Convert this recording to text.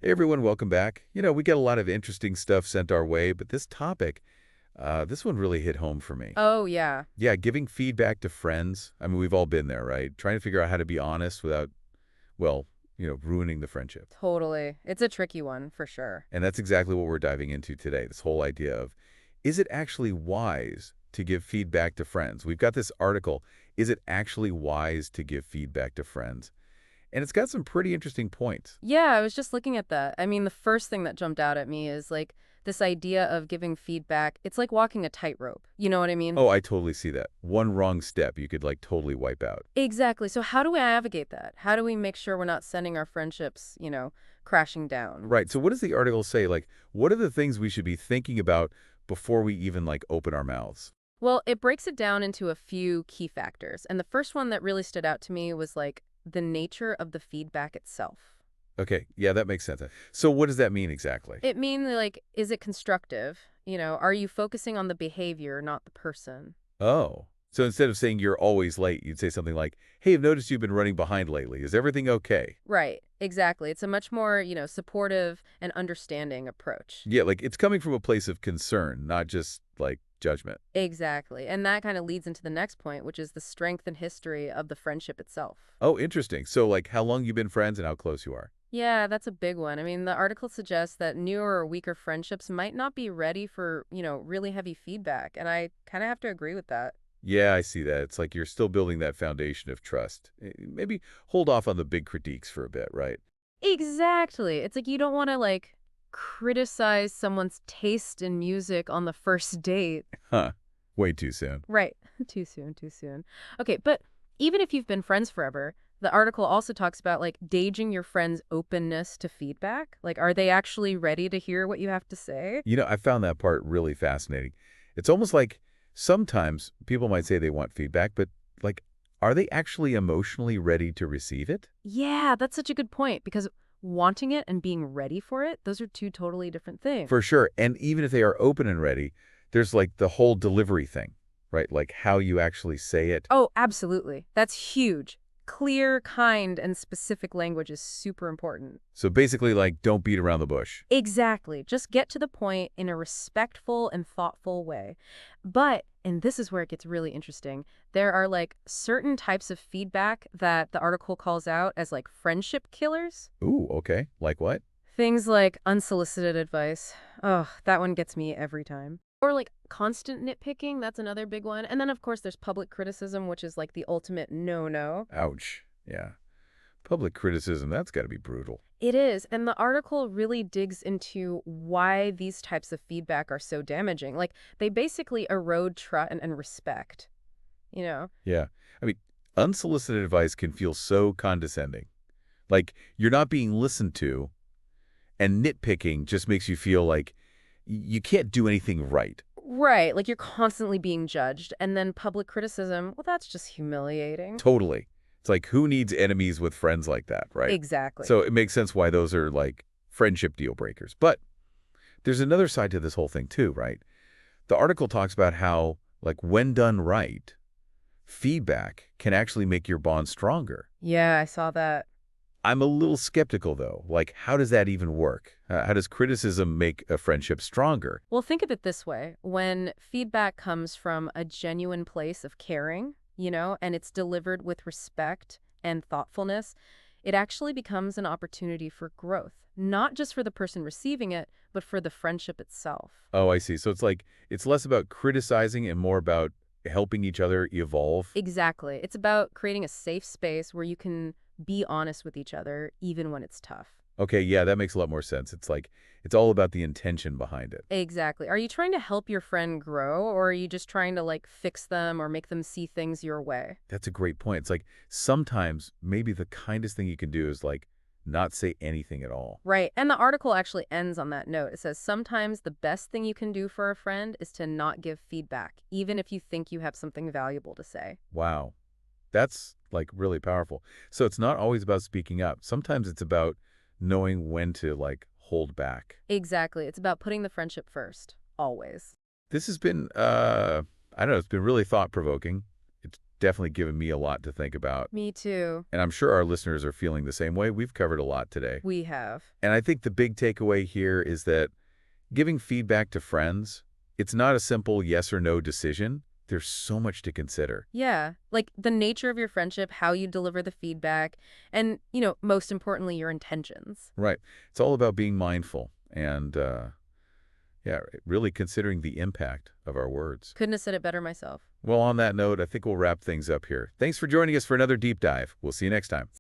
Hey everyone, welcome back. We get a lot of interesting stuff sent our way, but this topic, this one really hit home for me. Oh, yeah, Yeah, giving feedback to friends. I mean, we've all been there, right? Trying to figure out how to be honest without, well, ruining the friendship. totally. It's a tricky one for sure. And that's exactly what we're diving into today, this whole idea of, is it actually wise to give feedback to friends? We've got this article, is it actually wise to give feedback to friends? And it's got some pretty interesting points. Yeah, I was just looking at that. I mean, the first thing that jumped out at me is like this idea of giving feedback. It's like walking a tightrope. You know what I mean? Oh, I totally see that. One wrong step, you could like totally wipe out. Exactly. So, how do we navigate that? How do we make sure we're not sending our friendships, crashing down? Right. So what does the article say? Like, what are the things we should be thinking about before we even like open our mouths? Well, it breaks it down into a few key factors. And the first one that really stood out to me was like the nature of the feedback itself. Okay. Yeah, that makes sense. So what does that mean exactly? It means like, is it constructive? Are you focusing on the behavior, not the person? Oh. So instead of saying you're always late, you'd say something like, "Hey, I've noticed you've been running behind lately. Is everything okay?" Right, exactly. It's a much more, supportive and understanding approach. Yeah, like it's coming from a place of concern, not just like judgment. Exactly. And that kind of leads into the next point, which is the strength and history of the friendship itself. Oh, interesting. So like how long you've been friends and how close you are. Yeah, that's a big one. I mean, the article suggests that newer or weaker friendships might not be ready for, really heavy feedback. And I kind of have to agree with that. Yeah, I see that. It's like you're still building that foundation of trust. Maybe hold off on the big critiques for a bit, right? Exactly. It's like you don't want to, like, criticize someone's taste in music on the first date. Huh. Way too soon. Right. Too soon, too soon. Okay, but even if you've been friends forever, the article also talks about like gauging your friend's openness to feedback. Like, are they actually ready to hear what you have to say? I found that part really fascinating. It's almost like sometimes people might say they want feedback, but like, are they actually emotionally ready to receive it? Yeah, that's such a good point because wanting it and being ready for it, those are two totally different For things. sure. And even if they are open and ready, there's like the whole delivery thing, right? Like how you actually say it. Oh, absolutely. That's huge. Clear, kind, and specific language is super important. So basically, like, don't beat around the bush. Exactly. Just get to the point in a respectful and thoughtful way. But, and this is where it gets really interesting, there are like certain types of feedback that the article calls out as like friendship killers. Ooh, okay. Like what? Things like unsolicited advice. Oh, that one gets me every time. Or like constant nitpicking, that's another big one. And then, of course, there's public criticism, which is like the ultimate no-no. Ouch. Yeah. Public criticism, that's got to be brutal. It is, and the article really digs into why these types of feedback are so damaging. Like, they basically erode trust and respect, you know? Yeah. I mean, unsolicited advice can feel so condescending. Like, you're not being listened to, and nitpicking just makes you feel like you can't do anything right. Right, like you're constantly being judged. And then public criticism, well, that's just humiliating. Totally. It's like, who needs enemies with friends like that, right? Exactly. So it makes sense why those are like friendship deal breakers. But there's another side to this whole thing too, right? The article talks about how, like, when done right, feedback can actually make your bond stronger. Yeah, I saw that. I'm a little skeptical, though. Like, how does that even work? How does criticism make a friendship stronger? Well, think of it this way. When feedback comes from a genuine place of caring, and it's delivered with respect and thoughtfulness, it actually becomes an opportunity for growth, not just for the person receiving it, but for the friendship itself. Oh, I see. So it's like, it's less about criticizing and more about helping each other evolve. Exactly. It's about creating a safe space where you can be honest with each other, even when it's tough. Okay, yeah, that makes a lot more sense. It's like, it's all about the intention behind it. Exactly. Are you trying to help your friend grow, or are you just trying to like fix them or make them see things your way? That's a great point. It's like, sometimes maybe the kindest thing you can do is like, not say anything at all. Right. And the article actually ends on that note. It says sometimes the best thing you can do for a friend is to not give feedback, even if you think you have something valuable to say. Wow. That's like really powerful. So it's not always about speaking up. Sometimes it's about knowing when to like hold back. Exactly. It's about putting the friendship first, always. This has been I don't know, it's been really thought provoking. It's definitely given me a lot to think about. Me too. And I'm sure our listeners are feeling the same way. We've covered a lot today. We have. And I think the big takeaway here is that giving feedback to friends, it's not a simple yes or no decision. There's so much to consider. Yeah, like the nature of your friendship, how you deliver the feedback, and, most importantly, your intentions. Right. It's all about being mindful and, yeah, really considering the impact of our words. Couldn't have said it better myself. Well, on that note, I think we'll wrap things up here. Thanks for joining us for another deep dive. We'll see you next time.